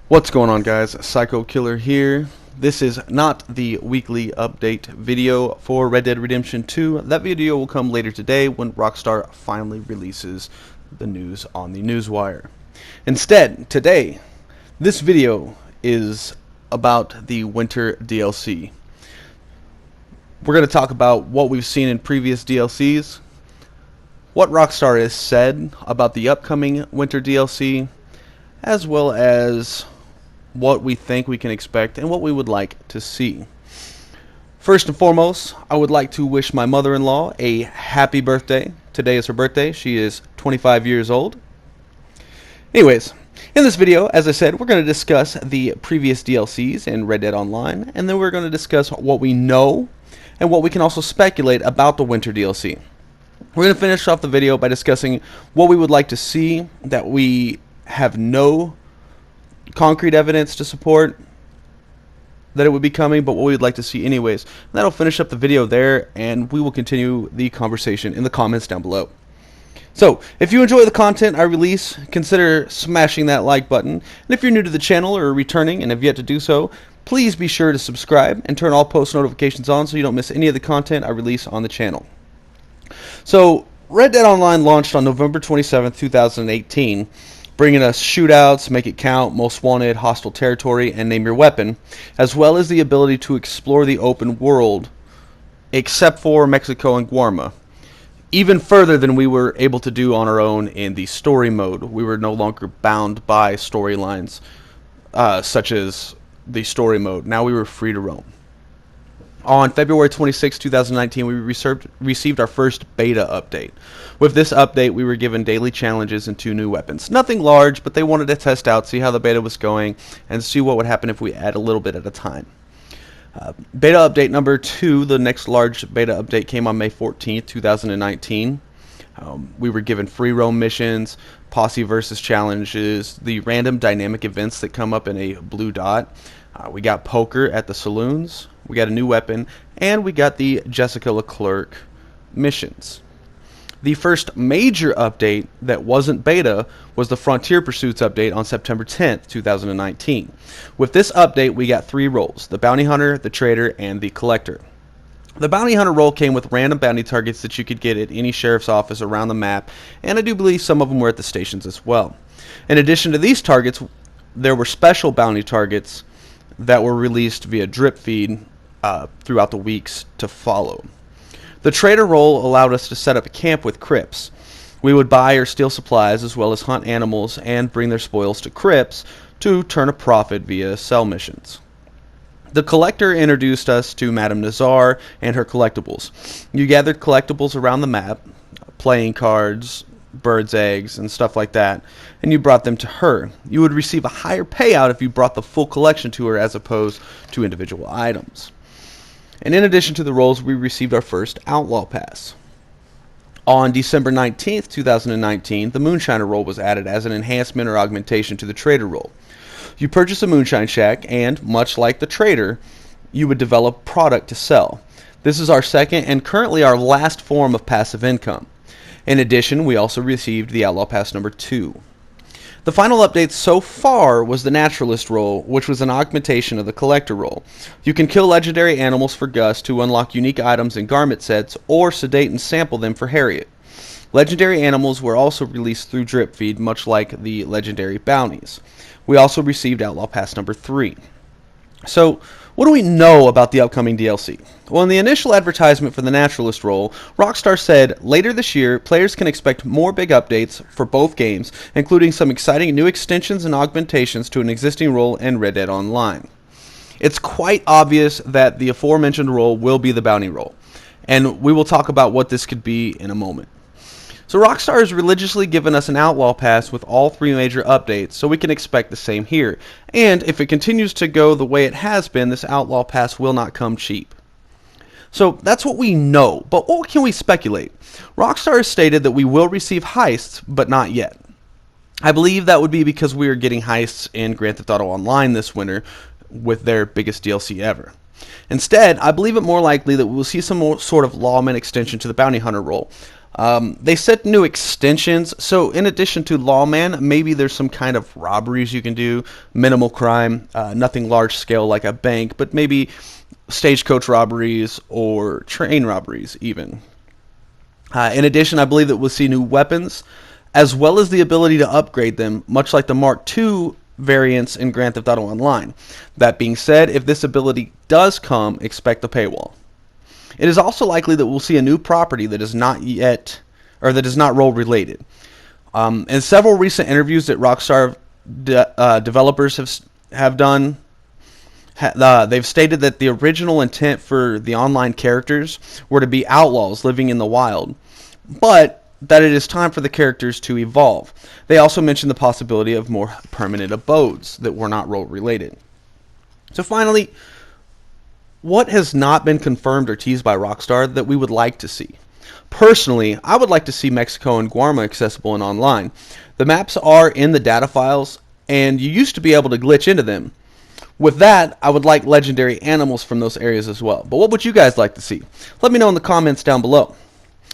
What's going on, guys? Psycho Killer here. This is not the weekly update video for Red Dead Redemption 2. That video will come later today when Rockstar finally releases the news on the newswire. Instead, today, this video is about the winter DLC. We're going to talk about what we've seen in previous DLCs, what Rockstar has said about the upcoming winter DLC, as well as what we think we can expect and what we would like to see. First and foremost, I would like to wish my mother-in-law a happy birthday. Today is her birthday. She is 25 years old. Anyways, in this video, as I said, we're going to discuss the previous DLCs in Red Dead Online, and then we're going to discuss what we know and what we can also speculate about the winter DLC. We're going to finish off the video by discussing what we would like to see that we have no concrete evidence to support that it would be coming, but what we'd like to see anyways. And that'll finish up the video there, and we will continue the conversation in the comments down below. So, if you enjoy the content I release, consider smashing that like button. And if you're new to the channel or returning and have yet to do so, please be sure to subscribe and turn all post notifications on so you don't miss any of the content I release on the channel. So, Red Dead Online launched on November 27th, 2018, bringing us shootouts, make it count, most wanted, hostile territory, and name your weapon, as well as the ability to explore the open world, except for Mexico and Guarma, even further than we were able to do on our own in the story mode. We were no longer bound by storylines, such as the story mode. Now we were free to roam. On February 26, 2019, we received our first beta update. With this update, we were given daily challenges and 2 new weapons. Nothing large, but they wanted to test out, see how the beta was going, and see what would happen if we add a little bit at a time. Beta update number 2, the next large beta update, came on May 14th, 2019. We were given free roam missions, posse versus challenges, the random dynamic events that come up in a blue dot. We got poker at the saloons, we got a new weapon, and we got the Jessica Leclerc missions. The first major update that wasn't beta was the Frontier Pursuits update on September 10th, 2019. With this update, we got 3 roles: the Bounty Hunter, the Trader, and the Collector. The Bounty Hunter role came with random bounty targets that you could get at any sheriff's office around the map, and I do believe some of them were at the stations as well. In addition to these targets, there were special bounty targets that were released via drip feed throughout the weeks to follow. The Trader role allowed us to set up a camp with Crips. We would buy or steal supplies as well as hunt animals and bring their spoils to Crips to turn a profit via sell missions. The Collector introduced us to Madame Nazar and her collectibles. You gathered collectibles around the map, playing cards, birds' eggs, and stuff like that, and you brought them to her. You would receive a higher payout if you brought the full collection to her as opposed to individual items. And in addition to the roles, we received our first Outlaw Pass. On December 19th, 2019, the Moonshiner role was added as an enhancement or augmentation to the Trader role. You purchase a Moonshine Shack, and, much like the Trader, you would develop product to sell. This is our second and currently our last form of passive income. In addition, we also received the Outlaw Pass number 2. The final update so far was the Naturalist role, which was an augmentation of the Collector role. You can kill legendary animals for Gus to unlock unique items and garment sets, or sedate and sample them for Harriet. Legendary animals were also released through drip feed, much like the legendary bounties. We also received Outlaw Pass number 3. So, what do we know about the upcoming DLC? Well, in the initial advertisement for the Naturalist role, Rockstar said later this year, players can expect more big updates for both games, including some exciting new extensions and augmentations to an existing role in Red Dead Online. It's quite obvious that the aforementioned role will be the bounty role, and we will talk about what this could be in a moment. So Rockstar has religiously given us an Outlaw Pass with all 3 major updates, so we can expect the same here. And if it continues to go the way it has been, this Outlaw Pass will not come cheap. So that's what we know, but what can we speculate? Rockstar has stated that we will receive heists, but not yet. I believe that would be because we are getting heists in Grand Theft Auto Online this winter with their biggest DLC ever. Instead, I believe it more likely that we will see some more sort of lawman extension to the Bounty Hunter role. They set new extensions, so in addition to Lawman, maybe there's some kind of robberies you can do, minimal crime, nothing large scale like a bank, but maybe stagecoach robberies or train robberies even. In addition, I believe that we'll see new weapons, as well as the ability to upgrade them, much like the Mark II variants in Grand Theft Auto Online. That being said, if this ability does come, expect a paywall. It is also likely that we'll see a new property that is not yet, or that is not role related. In several recent interviews that Rockstar developers have done, they've stated that the original intent for the online characters were to be outlaws living in the wild, but that it is time for the characters to evolve. They also mentioned the possibility of more permanent abodes that were not role related. So finally, what has not been confirmed or teased by Rockstar that we would like to see? Personally, I would like to see Mexico and Guarma accessible in online. The maps are in the data files, and you used to be able to glitch into them. With that, I would like legendary animals from those areas as well. But what would you guys like to see? Let me know in the comments down below.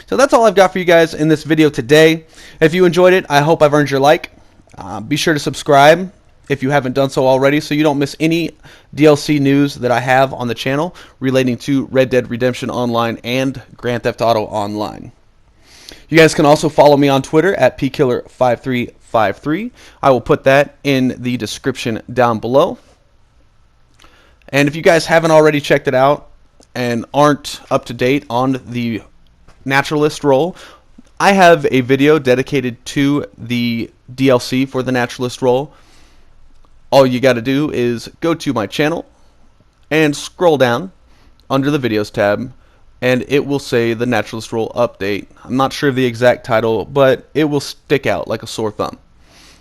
So that's all I've got for you guys in this video today. If you enjoyed it, I hope I've earned your like. Be sure to subscribe if you haven't done so already, so you don't miss any DLC news that I have on the channel relating to Red Dead Redemption Online and Grand Theft Auto Online. You guys can also follow me on Twitter at pkiller5353. I will put that in the description down below. And if you guys haven't already checked it out and aren't up to date on the Naturalist role, I have a video dedicated to the DLC for the Naturalist role. All you got to do is go to my channel and scroll down under the videos tab, and it will say the Naturalist role update. I'm not sure of the exact title, but it will stick out like a sore thumb.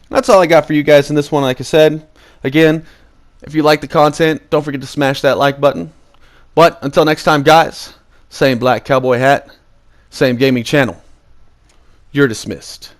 That's all I got for you guys in this one. Like I said, again, if you like the content, don't forget to smash that like button. But until next time, guys, same black cowboy hat, same gaming channel. You're dismissed.